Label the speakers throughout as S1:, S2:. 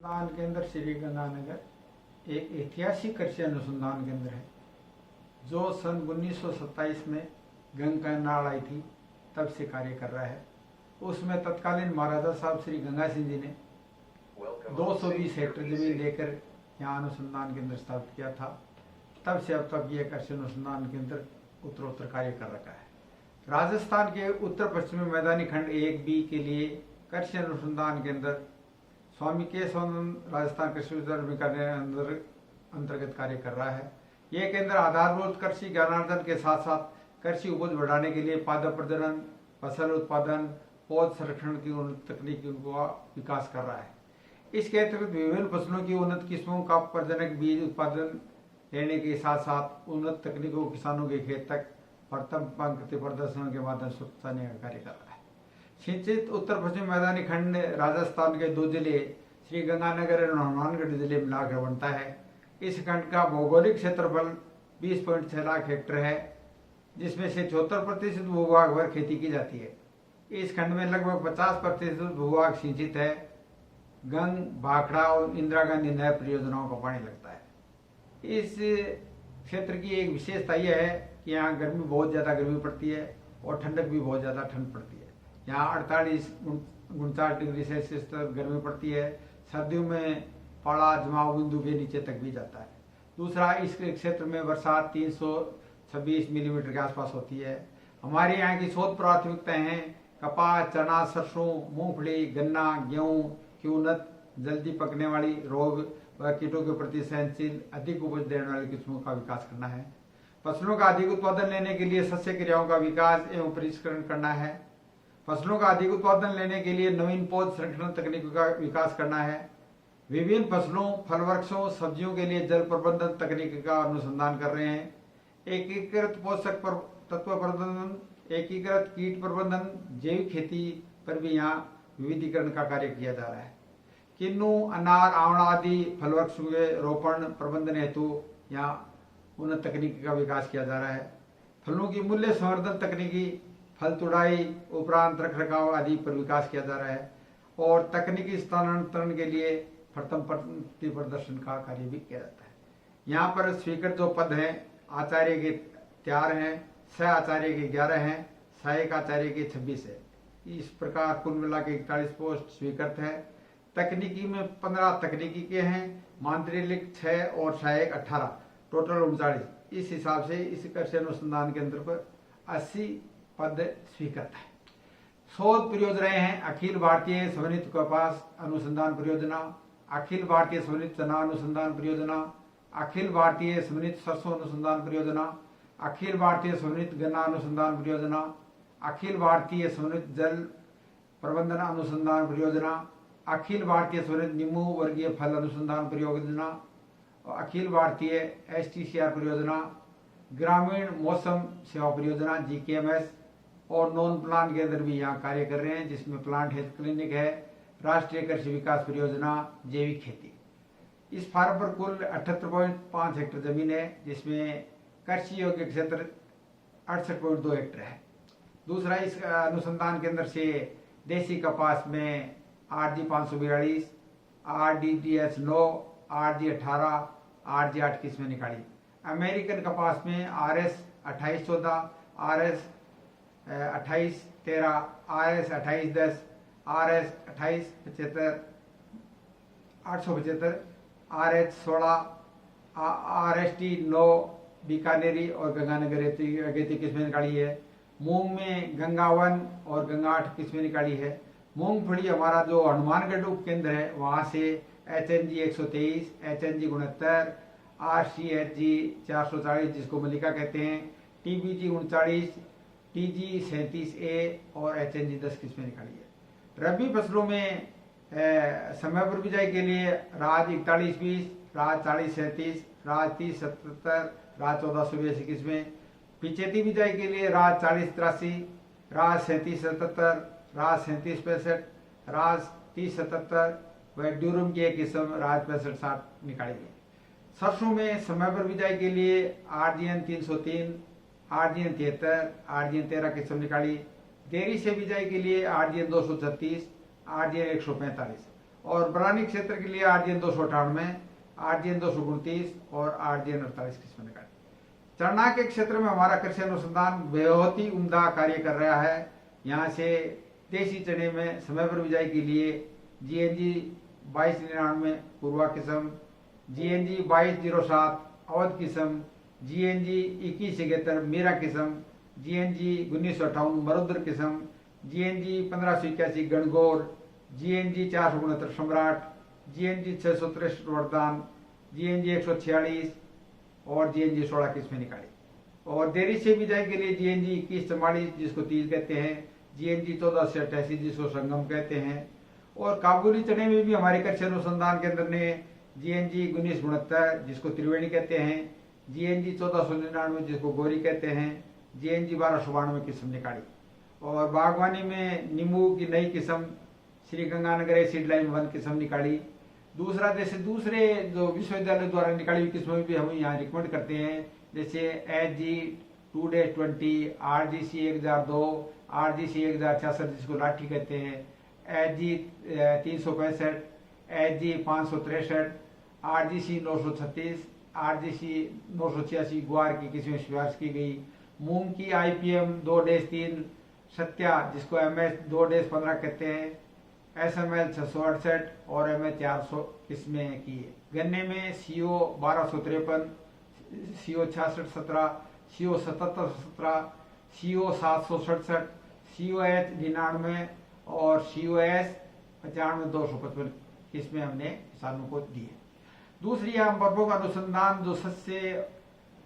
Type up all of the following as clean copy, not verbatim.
S1: अनुसंधान केंद्र श्री गंगानगर एक ऐतिहासिक कृषि अनुसंधान केंद्र है जो सन 1927 में गंगा नाड़ आई थी तब से कार्य कर रहा है। उसमें तत्कालीन महाराजा साहब श्री गंगा सिंह जी ने 220 हेक्टेयर जमीन लेकर यहाँ अनुसंधान केंद्र स्थापित किया था। तब से अब तक यह कृषि अनुसंधान केंद्र उत्तरोत्तर कार्य कर रखा है। राजस्थान के उत्तर पश्चिमी मैदानी खंड 1B के लिए कृषि अनुसंधान केंद्र स्वामी केशवानंद राजस्थान कृषि विश्वविद्यालय अंतर्गत कार्य कर रहा है। यह केंद्र आधारभूत कृषि ज्ञानार्जन के साथ साथ कृषि उपज बढ़ाने के लिए पादप प्रजनन, फसल उत्पादन, पौध संरक्षण की उन्नत तकनीकी का विकास कर रहा है। इसके अतिरिक्त विभिन्न फसलों की उन्नत किस्मों का प्रजनक बीज उत्पादन लेने के साथ साथ उन्नत तकनीकों किसानों के खेत तक प्रथम पंक्ति प्रदर्शनों के माध्यम से पहुंचाने का कार्य कर रहा है। सिंचित उत्तर पश्चिम मैदानी खंड राजस्थान के दो जिले श्री गंगानगर और हनुमानगढ़ जिले मिलाकर बनता है। इस खंड का भौगोलिक क्षेत्रफल 20.6 लाख हेक्टेयर है, जिसमें से 74% भूभाग पर खेती की जाती है। इस खंड में लगभग 50% भूभाग सिंचित है। गंग, भाखड़ा और इंदिरा गांधी नहर परियोजनाओं का पानी लगता है। इस क्षेत्र की एक विशेषता यह है कि यहाँ गर्मी बहुत ज़्यादा गर्मी पड़ती है और ठंडक भी बहुत ज़्यादा ठंड पड़ती है। यहाँ 48-49 डिग्री सेल्सियस तक गर्मी पड़ती है। सर्दियों में पारा जमाव बिंदु के नीचे तक भी जाता है। दूसरा, इस क्षेत्र में बरसात 326 मिलीमीटर के आसपास होती है। हमारे यहाँ की शोध प्राथमिकताएं हैं कपास, चना, सरसों, मूंगफली, गन्ना, गेहूँ की उन्नत, जल्दी पकने वाली, रोग व कीटों के प्रति सहनशील, अधिक उपज देने वाली किस्मों का विकास करना है। फसलों का अधिक उत्पादन लेने के लिए सस्य क्रियाओं का विकास एवं परिष्करण करना है। फसलों का अधिक उत्पादन लेने के लिए नवीन पौध संरक्षण तकनीकों का विकास करना है। विभिन्न फसलों, फल वृक्षों, सब्जियों के लिए जल प्रबंधन तकनीक का अनुसंधान कर रहे हैं। एकीकृत पोषक तत्व प्रबंधन, एकीकृत कीट प्रबंधन, जैविक खेती पर भी यहाँ विविधीकरण का कार्य किया जा रहा है। किन्नू, अनार, आंवला आदि फल वृक्षों के रोपण प्रबंधन हेतु यहाँ उन्नत तकनीकी का विकास किया जा रहा है। फलों की मूल्य संवर्धन तकनीकी, फल तुड़ाई उपरांत रखरखाव आदि पर विकास किया जा रहा है और तकनीकी स्थानांतरण के लिए प्रथम पंक्ति प्रदर्शन का कार्य भी किया जाता है। यहाँ पर स्वीकृत जो पद हैं आचार्य के 4 हैं, सह आचार्य के 11 हैं, सहायक आचार्य के 26 है। इस प्रकार कुल मिला के 41 पोस्ट स्वीकृत है। तकनीकी में 15 तकनीकी के हैं, मांत्रिक 6 और सहायक 18, टोटल 39। इस हिसाब से इस कृषि अनुसंधान केंद्र पर 80 पद स्वीकृत है। शोध परियोजनाएं हैं अखिल भारतीय समन्वित कपास अनुसंधान परियोजना, अखिल भारतीय समन्वित चना अनुसंधान परियोजना, अखिल भारतीय समन्वित सरसों अनुसंधान परियोजना, अखिल भारतीय समन्वित गन्ना अनुसंधान परियोजना, अखिल भारतीय समन्वित जल प्रबंधन अनुसंधान परियोजना, अखिल भारतीय समन्वित नींबू वर्गीय फल अनुसंधान परियोजना, अखिल भारतीय STCR परियोजना, ग्रामीण मौसम सेवा परियोजना GKMS और नॉन प्लांट केंद्र भी यहाँ कार्य कर रहे हैं, जिसमें प्लांट हेल्थ क्लिनिक है, राष्ट्रीय कृषि विकास परियोजना, जैविक खेती। इस फार्म पर कुल 78.5 हेक्टेयर जमीन है, जिसमें कृषि योग्य क्षेत्र 68.2 हेक्टेयर है। दूसरा, इस अनुसंधान केंद्र से देसी कपास में RG 542, RDDS 9, RG 18, RG 8 किस्में निकाली। अमेरिकन कपास में RS 2814, RS 2813, RS 2810, RS 2875, 875, RH 16, RST 9 बीकानेरी और गंगानगर अगेती किस्में निकाली है। मूंग में गंगा 1 और गंगा 8 किस्में निकाली है। मूंगफली हमारा जो हनुमानगढ़ उप केंद्र है वहाँ से HNG 123, HNG 69, RCHG 440 जिसको मल्लिका कहते हैं, TBG 39, TG 37A और HNG 10 किस्में निकाली है। रबी फसलों में समय पर बिजाई के लिए राज 4120, राज 4037, राज 3077, राज 1482 किस्में। पिछेती बिजाई के लिए राज 4083, राज 3777, राज 3765, राज 3077 व ड्यूरम की एक किस्म राज 6560 निकाली गई। सरसों में समय पर बिजाई के लिए RGN 303, RGN 73, RGN 13 किस्म निकाली। देरी से बिजाई के लिए RGN 236, RGN 145 और बरानी क्षेत्र के लिए RGN 298, RGN 229 और RGN 48 किस्म निकाली। चना के क्षेत्र में हमारा कृषि अनुसंधान बहुत ही उम्दा कार्य कर रहा है। यहाँ से देसी चने में समय पर बिजाई के लिए GNG 2299 पूर्वा किस्म, GNG 2207 अवध किस्म, GNG 2173 मीरा किस्म, GNG 1958 मरुद्र किस्म, GNG 1581 गणगौर, GNG 469 सम्राट, GNG 663 वरदान, GNG 146 और GNG 16 किस्में निकाली। और देरी से बिजाई के लिए GNG 2144 जिसको तीज कहते हैं, GNG 1488 जिसको संगम कहते हैं। और काबुली चने में भी हमारे कृषि अनुसंधान केंद्र ने GNG 1969 जिसको त्रिवेणी कहते हैं, GNG 1499 जिसको गोरी कहते हैं, GNG 1292 किस्म निकाली। और बागवानी में नींबू की नई किस्म श्री गंगानगर एसिड लाइम 1 किस्म निकाली। दूसरा जैसे दूसरे जो विश्वविद्यालय द्वारा निकाली हुई किस्में भी हम यहाँ रिकमेंड करते हैं, जैसे HG 2-20, RGC 1002, RGC 1066 जिसको लाठी कहते हैं, HG 365, HG 563, RGC 936, RGC 986 ग्वार की किस्में सिफारिश की गई। मूंग की IPM 2-3 सत्या जिसको MS 2-15 कहते हैं, SML 668 और MS 400 किस्में की है। गन्ने में CO 1253, CO 6617, CO 7717, CO 767, COH 99 और COS 95255 किस्में हमने किसानों को दी है। दूसरी हम प्रमुख अनुसंधान जो सस्य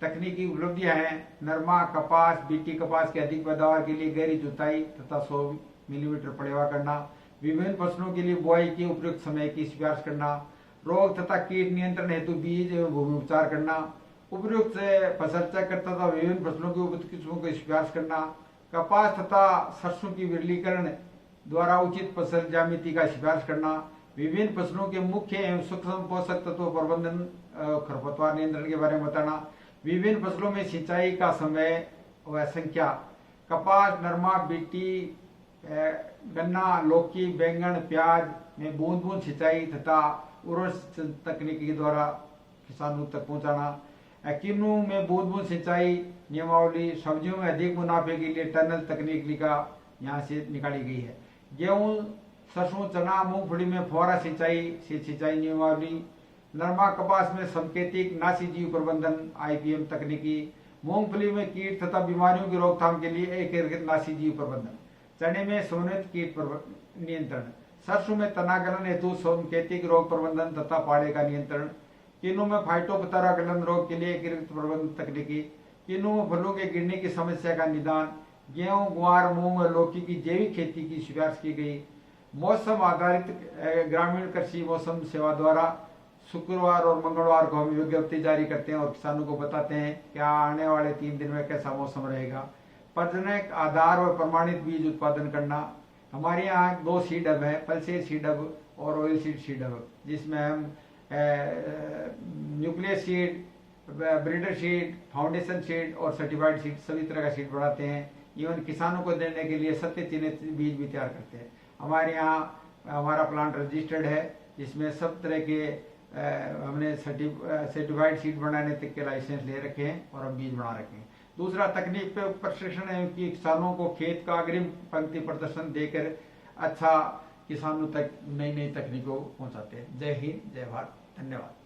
S1: तकनीकी उपलब्धियां हैं, नरमा कपास BT कपास के अधिक पैदावार के लिए गहरी जुताई तथा 100 मिलीमीटर पड़ेवा करना, विभिन्न फसलों के लिए बुआई के उपयुक्त समय की सिफारिश करना, रोग तथा कीट नियंत्रण हेतु बीज एवं भूमि उपचार करना, उपयुक्त फसल चक्र तथा विभिन्न फसलों की उपयुक्त किस्मों की सिफारिश करना, कपास तथा सरसों की विरलीकरण द्वारा उचित फसल ज्यामिति का सिफारिश करना, विभिन्न फसलों के मुख्य एवं सूक्ष्म पोषक तत्व प्रबंधन खरपतवार नियंत्रण के बारे में बताना, विभिन्न फसलों में सिंचाई का समय व संख्या, कपास नरमा BT गन्ना लौकी बैंगन प्याज में बूंद बूंद सिंचाई तथा उर्वरक तकनीक के द्वारा किसानों तक पहुंचाना, किन्नू में बूंद बूंद सिंचाई नियमावली, सब्जियों में अधिक मुनाफे के लिए टनल तकनीक का यहाँ से निकाली गई है। गेहूं सरसों चना मूंगफली में फुहारा सिंचाई से सिंचाई नियमावली, नरमा कपास में संकेतिक नासी जीव प्रबंधन IPM तकनीकी, मूंगफली में कीट तथा बीमारियों की रोकथाम के लिए एक नासी जीव प्रबंधन, चने में समन्वित कीट नियंत्रण, सरसों में तनागलन हेतु सांकेतिक रोग प्रबंधन तथा पाड़े का नियंत्रण, किन्नू में फाइटोपतरा गलन रोग के लिए एकीकृत प्रबंधन तकनीकी, किन्नू में फलों के गिरने की समस्या का निदान, गेहूं ग्वार मूंग और लौकी की जैविक खेती की सिफारिश की गई। मौसम आधारित ग्रामीण कृषि मौसम सेवा द्वारा शुक्रवार और मंगलवार को हम विज्ञप्ति जारी करते हैं और किसानों को बताते हैं क्या आने वाले 3 दिन में कैसा मौसम रहेगा। प्रजनक आधार और प्रमाणित बीज उत्पादन करना, हमारे यहाँ 2 सीड हब है, पल्सेर सीड हब और ऑयल सीड सीड हब, जिसमें हम nucleus seed, breeder seed, foundation seed और सर्टिफाइड सीड सभी तरह का सीड बढ़ाते हैं। इवन किसानों को देने के लिए सत्य चिन्हित बीज भी तैयार करते हैं। हमारे यहाँ हमारा प्लांट रजिस्टर्ड है, जिसमें सब तरह के हमने सर्टिफाइड सीड बनाने तक के लाइसेंस ले रखे हैं और हम बीज बना रखे हैं। दूसरा तकनीक पे प्रशिक्षण है कि किसानों को खेत का अग्रिम पंक्ति प्रदर्शन देकर अच्छा किसानों तक नई नई तकनीकों पहुंचाते हैं। जय हिंद, जय भारत, धन्यवाद।